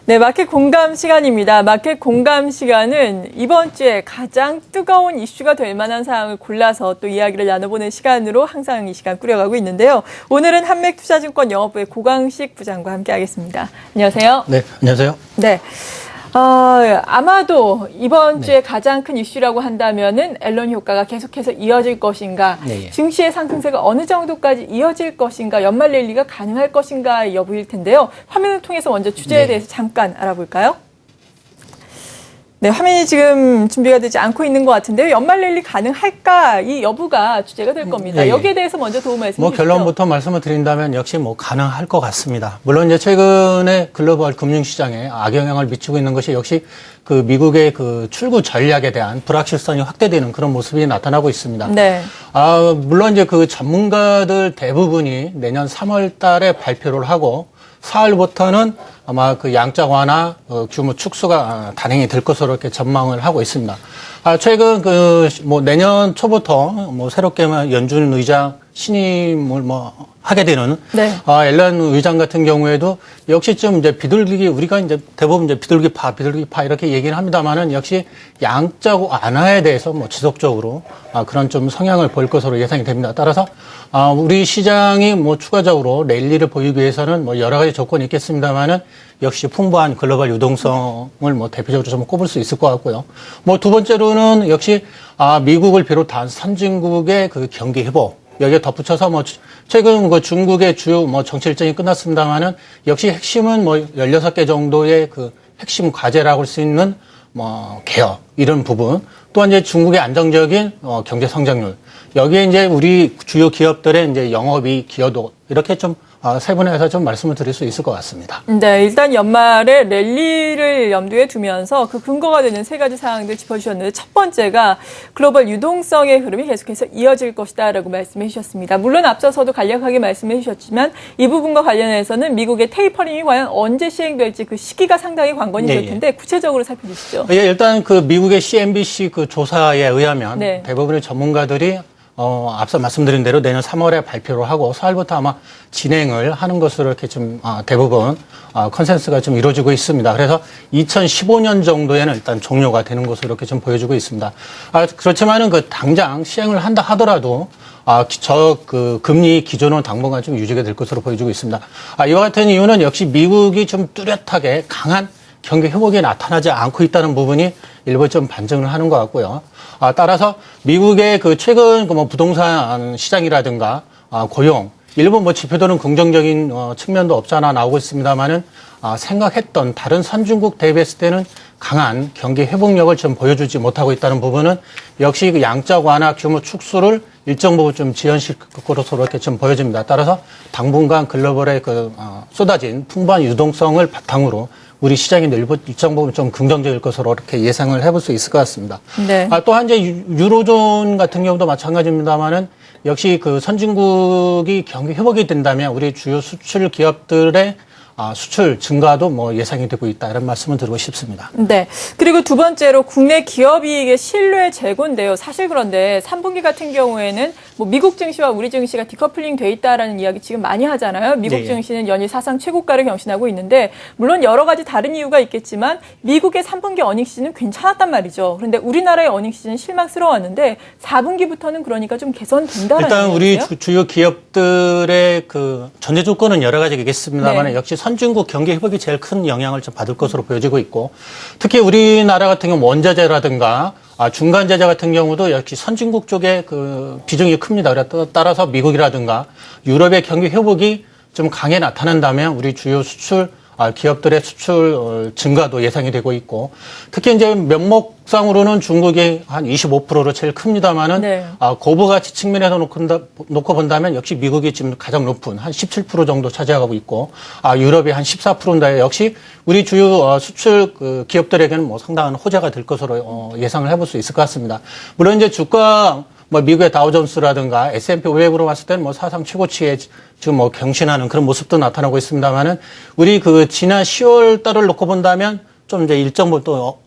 네, 마켓 공감 시간입니다. 마켓 공감 시간은 이번 주에 가장 뜨거운 이슈가 될 만한 사항을 골라서 또 이야기를 나눠보는 시간으로 항상 이 시간 꾸려가고 있는데요. 오늘은 한맥투자증권 영업부의 고광식 부장과 함께하겠습니다. 안녕하세요. 네, 안녕하세요. 네. 아마도 이번 주에 가장 큰 이슈라고 한다면은 앨런 효과가 계속해서 이어질 것인가, 증시의 상승세가 어느 정도까지 이어질 것인가, 연말 랠리가 가능할 것인가 여부일 텐데요. 화면을 통해서 먼저 주제에 대해서 잠깐 알아볼까요? 네, 화면이 지금 준비가 되지 않고 있는 것 같은데요. 연말 랠리 가능할까? 이 여부가 주제가 될 겁니다. 여기에 대해서 먼저 도움 말씀 주시죠. 결론부터 말씀을 드린다면 역시 가능할 것 같습니다. 물론 이제 최근에 글로벌 금융시장에 악영향을 미치고 있는 것이 역시 그 미국의 그 출구 전략에 대한 불확실성이 확대되는 그런 모습이 나타나고 있습니다. 네. 물론 이제 그 전문가들 대부분이 내년 3월 달에 발표를 하고 4월부터는 아마 그 양적 완화 규모 축소가 단행이 될 것으로 이렇게 전망을 하고 있습니다. 최근 내년 초부터 새롭게 연준 의장 신임을 하게 되는 앨런 의장 같은 경우에도 역시 좀 이제 비둘기 우리가 이제 대부분 이제 비둘기파 이렇게 얘기를 합니다만은 역시 양적 완화에 대해서 지속적으로 그런 좀 성향을 보일 것으로 예상이 됩니다. 따라서 우리 시장이 추가적으로 랠리를 보이기 위해서는 여러 가지 조건이 있겠습니다만은 역시 풍부한 글로벌 유동성을 대표적으로 좀 꼽을 수 있을 것 같고요. 두 번째로는 역시 미국을 비롯한 선진국의 그 경기 회복. 여기에 덧붙여서 최근 중국의 주요 정치 일정이 끝났습니다만은 역시 핵심은 16개 정도의 그 핵심 과제라고 할 수 있는 개혁 이런 부분. 또한 이제 중국의 안정적인 경제 성장률. 여기에 이제 우리 주요 기업들의 이제 영업이익 기여도 이렇게 좀 세분화해서 좀 말씀을 드릴 수 있을 것 같습니다. 네, 일단 연말에 랠리를 염두에 두면서 그 근거가 되는 세 가지 사항들 짚어주셨는데 첫 번째가 글로벌 유동성의 흐름이 계속해서 이어질 것이다라고 말씀해 주셨습니다. 물론 앞서서도 간략하게 말씀해 주셨지만 이 부분과 관련해서는 미국의 테이퍼링이 과연 언제 시행될지 그 시기가 상당히 관건이 될 텐데 구체적으로 살펴주시죠. 일단 그 미국의 CNBC 그 조사에 의하면 대부분의 전문가들이 앞서 말씀드린 대로 내년 3월에 발표를 하고 4월부터 아마 진행을 하는 것으로 이렇게 좀 대부분 컨센서스가 좀 이루어지고 있습니다. 그래서 2015년 정도에는 일단 종료가 되는 것으로 이렇게 좀 보여지고 있습니다. 그렇지만은 그 당장 시행을 한다 하더라도 그 금리 기조는 당분간 좀 유지가 될 것으로 보여지고 있습니다. 이와 같은 이유는 역시 미국이 좀 뚜렷하게 강한 경기 회복이 나타나지 않고 있다는 부분이 일부 좀 반증을 하는 것 같고요. 따라서 미국의 그 최근 부동산 시장이라든가 고용 일부 지표들은 긍정적인 측면도 없지 않아 나오고 있습니다만은 생각했던 다른 선진국 대비했을 때는 강한 경기 회복력을 좀 보여주지 못하고 있다는 부분은 역시 그 양적 완화 규모 축소를 일정 부분 좀 지연시킬 것으로 이렇게 좀 보여집니다. 따라서 당분간 글로벌의 쏟아진 풍부한 유동성을 바탕으로 우리 시장이 일정 부분 좀 긍정적일 것으로 이렇게 예상을 해볼 수 있을 것 같습니다. 네. 또한 이제 유로존 같은 경우도 마찬가지입니다만은 역시 그 선진국이 경기 회복이 된다면 우리 주요 수출 기업들의 수출 증가도 예상이 되고 있다 이런 말씀을 드리고 싶습니다. 네. 그리고 두 번째로 국내 기업이익의 신뢰 재고인데요. 사실 그런데 3분기 같은 경우에는 미국 증시와 우리 증시가 디커플링 돼 있다라는 이야기 지금 많이 하잖아요. 미국 증시는 연일 사상 최고가를 경신하고 있는데 물론 여러 가지 다른 이유가 있겠지만 미국의 3분기 어닝 시즌은 괜찮았단 말이죠. 그런데 우리나라의 어닝 시즌은 실망스러웠는데 4분기부터는 그러니까 좀 개선된다라는 일단 우리 주요 기업들의 그 전제 조건은 여러 가지겠습니다만 역시 선진국 경기 회복이 제일 큰 영향을 좀 받을 것으로 보여지고 있고 특히 우리나라 같은 경우 원자재라든가 중간재재 같은 경우도 역시 선진국 쪽에 그 비중이 큽니다. 따라서 미국이라든가 유럽의 경기 회복이 좀 강하게 나타난다면 우리 주요 수출 기업들의 수출 증가도 예상이 되고 있고 특히 이제 면목상으로는 중국이 한 25%로 제일 큽니다만은 고부 가치 측면에서 놓고 본다면 역시 미국이 지금 가장 높은 한 17% 정도 차지하고 있고 유럽이 한 14%인데 역시 우리 주요 수출 기업들에게는 상당한 호재가 될 것으로 예상을 해볼 수 있을 것 같습니다. 물론 이제 주가 미국의 다우존스라든가 S&P 500으로 봤을 때는 사상 최고치에 지금 경신하는 그런 모습도 나타나고 있습니다만은 우리 그 지난 10월 달을 놓고 본다면 좀 이제 일정 부분 또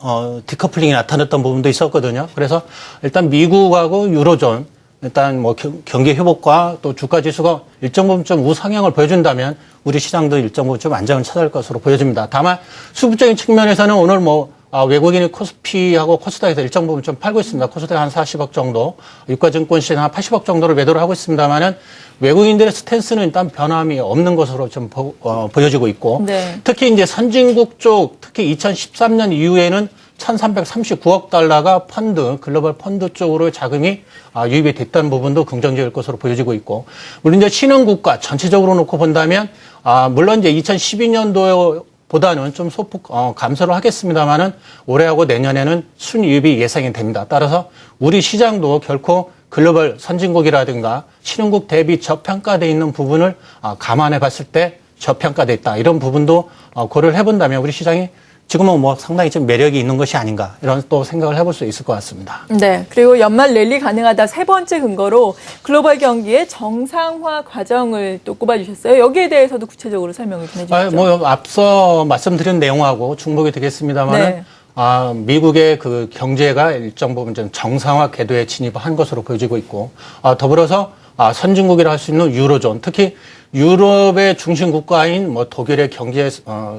디커플링이 나타났던 부분도 있었거든요. 그래서 일단 미국하고 유로존 일단 뭐 경기 회복과 또 주가 지수가 일정 부분 좀 우상향을 보여준다면 우리 시장도 일정 부분 좀 안정을 찾아갈 것으로 보여집니다. 다만 수급적인 측면에서는 오늘 뭐 외국인이 코스피하고 코스닥에서 일정 부분 좀 팔고 있습니다. 코스닥 한 40억 정도, 유가증권 시장 한 80억 정도를 매도를 하고 있습니다만은 외국인들의 스탠스는 일단 변함이 없는 것으로 좀 보여지고 있고, 네. 특히 이제 선진국 쪽, 특히 2013년 이후에는 1,339억 달러가 펀드, 글로벌 펀드 쪽으로 자금이 유입이 됐다는 부분도 긍정적일 것으로 보여지고 있고, 물론 이제 신흥국가 전체적으로 놓고 본다면, 물론 이제 2012년도보다는 좀 소폭 감소를 하겠습니다만은 올해하고 내년에는 순유입이 예상이 됩니다. 따라서 우리 시장도 결코 글로벌 선진국이라든가 신흥국 대비 저평가되어 있는 부분을 감안해 봤을 때 저평가되어 있다. 이런 부분도 고려를 해본다면 우리 시장이 지금은 뭐 상당히 좀 매력이 있는 것이 아닌가 이런 또 생각을 해볼 수 있을 것 같습니다. 네. 그리고 연말 랠리 가능하다 세 번째 근거로 글로벌 경기의 정상화 과정을 또 꼽아주셨어요. 여기에 대해서도 구체적으로 설명을 좀 해주시죠. 뭐 앞서 말씀드린 내용하고 중복이 되겠습니다만은 네. 미국의 그 경제가 일정 부분 좀 정상화 궤도에 진입한 것으로 보여지고 있고 더불어서 선진국이라 할 수 있는 유로존, 특히 유럽의 중심 국가인 뭐 독일의 경제의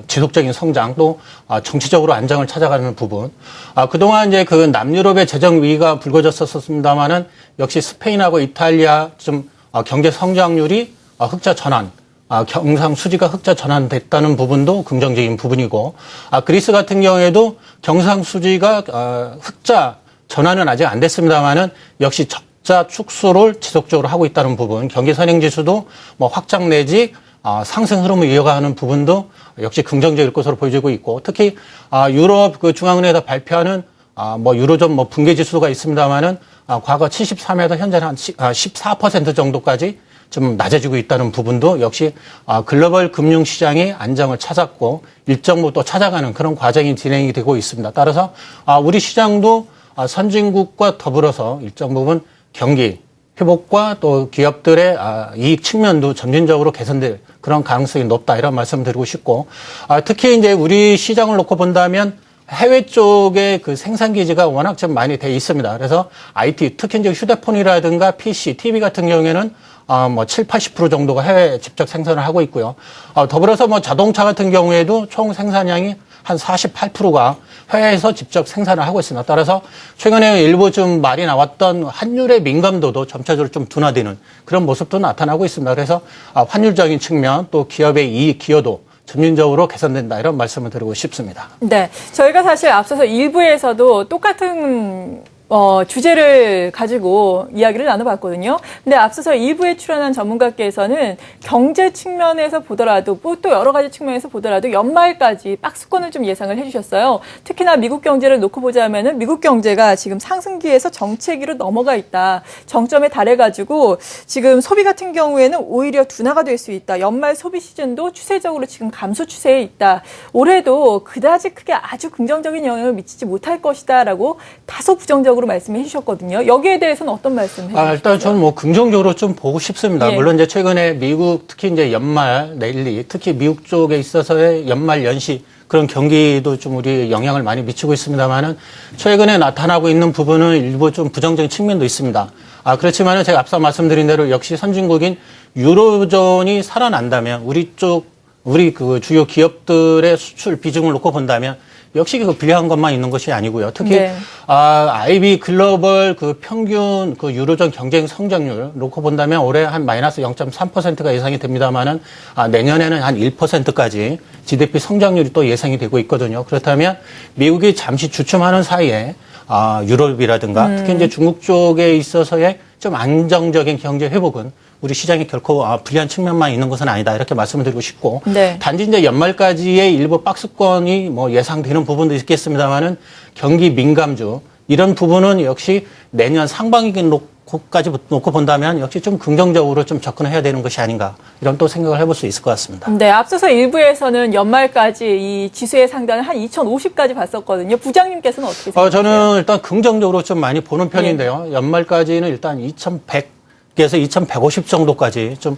지속적인 성장 또 정치적으로 안정을 찾아가는 부분. 그동안 이제 그 남유럽의 재정 위기가 불거졌었습니다만은 역시 스페인하고 이탈리아 좀 경제 성장률이 흑자 전환, 경상 수지가 흑자 전환됐다는 부분도 긍정적인 부분이고, 그리스 같은 경우에도 경상 수지가 흑자 전환은 아직 안 됐습니다만은 역시 적자 축소를 지속적으로 하고 있다는 부분, 경기 선행 지수도 뭐 확장 내지 상승 흐름을 이어가는 부분도 역시 긍정적일 것으로 보여지고 있고, 특히 유럽 그 중앙은행에서 발표하는 뭐 유로존 뭐 붕괴 지수가 있습니다만은 과거 73에서 현재는 한 14% 정도까지 좀 낮아지고 있다는 부분도 역시 글로벌 금융시장이 안정을 찾았고 일정 부분 또 찾아가는 그런 과정이 진행이 되고 있습니다. 따라서 우리 시장도 선진국과 더불어서 일정 부분 경기 회복과 또 기업들의 이익 측면도 점진적으로 개선될 그런 가능성이 높다 이런 말씀 드리고 싶고, 특히 이제 우리 시장을 놓고 본다면 해외 쪽에 그 생산 기지가 워낙 좀 많이 돼 있습니다. 그래서 IT, 특히 이제 휴대폰이라든가 PC, TV 같은 경우에는 뭐 7, 80% 정도가 해외 직접 생산을 하고 있고요. 더불어서 뭐 자동차 같은 경우에도 총 생산량이 한 48%가 해외에서 직접 생산을 하고 있습니다. 따라서 최근에 일부 좀 말이 나왔던 환율의 민감도도 점차적으로 좀 둔화되는 그런 모습도 나타나고 있습니다. 그래서 환율적인 측면 또 기업의 이익 기여도 점진적으로 개선된다 이런 말씀을 드리고 싶습니다. 네, 저희가 사실 앞서서 1부에서도 똑같은 주제를 가지고 이야기를 나눠봤거든요. 근데 앞서서 2부에 출연한 전문가께서는 경제 측면에서 보더라도 또 여러 가지 측면에서 보더라도 연말까지 박스권을 좀 예상을 해주셨어요. 특히나 미국 경제를 놓고 보자면은 미국 경제가 지금 상승기에서 정체기로 넘어가 있다. 정점에 달해가지고 지금 소비 같은 경우에는 오히려 둔화가 될 수 있다. 연말 소비 시즌도 추세적으로 지금 감소 추세에 있다. 올해도 그다지 크게 아주 긍정적인 영향을 미치지 못할 것이다라고 다소 부정적으로 말씀해 주셨거든요. 여기에 대해서는 어떤 말씀 해주시죠? 일단 저는 뭐 긍정적으로 좀 보고 싶습니다. 예. 물론 이제 최근에 미국 특히 이제 연말 랠리, 특히 미국 쪽에 있어서의 연말 연시 그런 경기도 좀 우리 영향을 많이 미치고 있습니다만은 최근에 나타나고 있는 부분은 일부 좀 부정적인 측면도 있습니다. 그렇지만은 제가 앞서 말씀드린 대로 역시 선진국인 유로존이 살아난다면 우리 그 주요 기업들의 수출 비중을 놓고 본다면 역시 그 불리한 것만 있는 것이 아니고요. 특히 네. IB 글로벌 그 평균 그 유로존 경쟁 성장률 놓고 본다면 올해 한 마이너스 0.3%가 예상이 됩니다만은 내년에는 한 1%까지 GDP 성장률이 또 예상이 되고 있거든요. 그렇다면 미국이 잠시 주춤하는 사이에 유럽이라든가 특히 이제 중국 쪽에 있어서의 좀 안정적인 경제 회복은 우리 시장이 결코 불리한 측면만 있는 것은 아니다 이렇게 말씀을 드리고 싶고, 네. 단지 이제 연말까지의 일부 박스권이 뭐 예상되는 부분도 있겠습니다만은 경기 민감주 이런 부분은 역시 내년 상반기 놓고까지 놓고 본다면 역시 좀 긍정적으로 좀 접근해야 되는 것이 아닌가 이런 또 생각을 해볼 수 있을 것 같습니다. 네, 앞서서 일부에서는 연말까지 이 지수의 상단을 한 2050까지 봤었거든요. 부장님께서는 어떻게 생각하세요? 저는 일단 긍정적으로 좀 많이 보는 편인데요. 네. 연말까지는 일단 2100에서 2150 정도까지 좀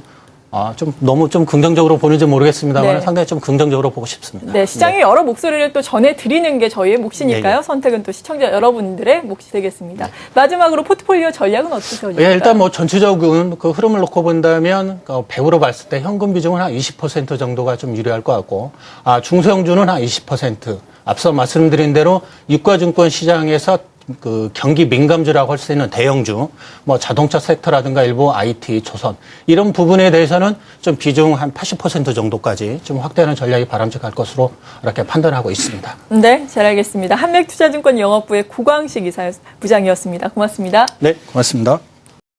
좀 너무 좀 긍정적으로 보는지 모르겠습니다만 네. 상당히 좀 긍정적으로 보고 싶습니다. 네, 시장의 네. 여러 목소리를 또 전해드리는 게 저희의 몫이니까요. 예. 선택은 또 시청자 여러분들의 몫이 되겠습니다. 마지막으로 포트폴리오 전략은 어떠세요? 예, 일단 뭐 전체적인 그 흐름을 놓고 본다면 배우로 봤을 때 현금 비중은 한 20% 정도가 좀 유리할 것 같고, 중소형주는 한 20%. 앞서 말씀드린 대로 유가증권 시장에서 그 경기 민감주라고 할 수 있는 대형주, 뭐 자동차 섹터라든가 일부 IT, 조선 이런 부분에 대해서는 좀 비중 한 80% 정도까지 좀 확대하는 전략이 바람직할 것으로 이렇게 판단하고 있습니다. 네, 잘 알겠습니다. 한맥투자증권 영업부의 구광식 부장이었습니다. 고맙습니다. 네, 고맙습니다.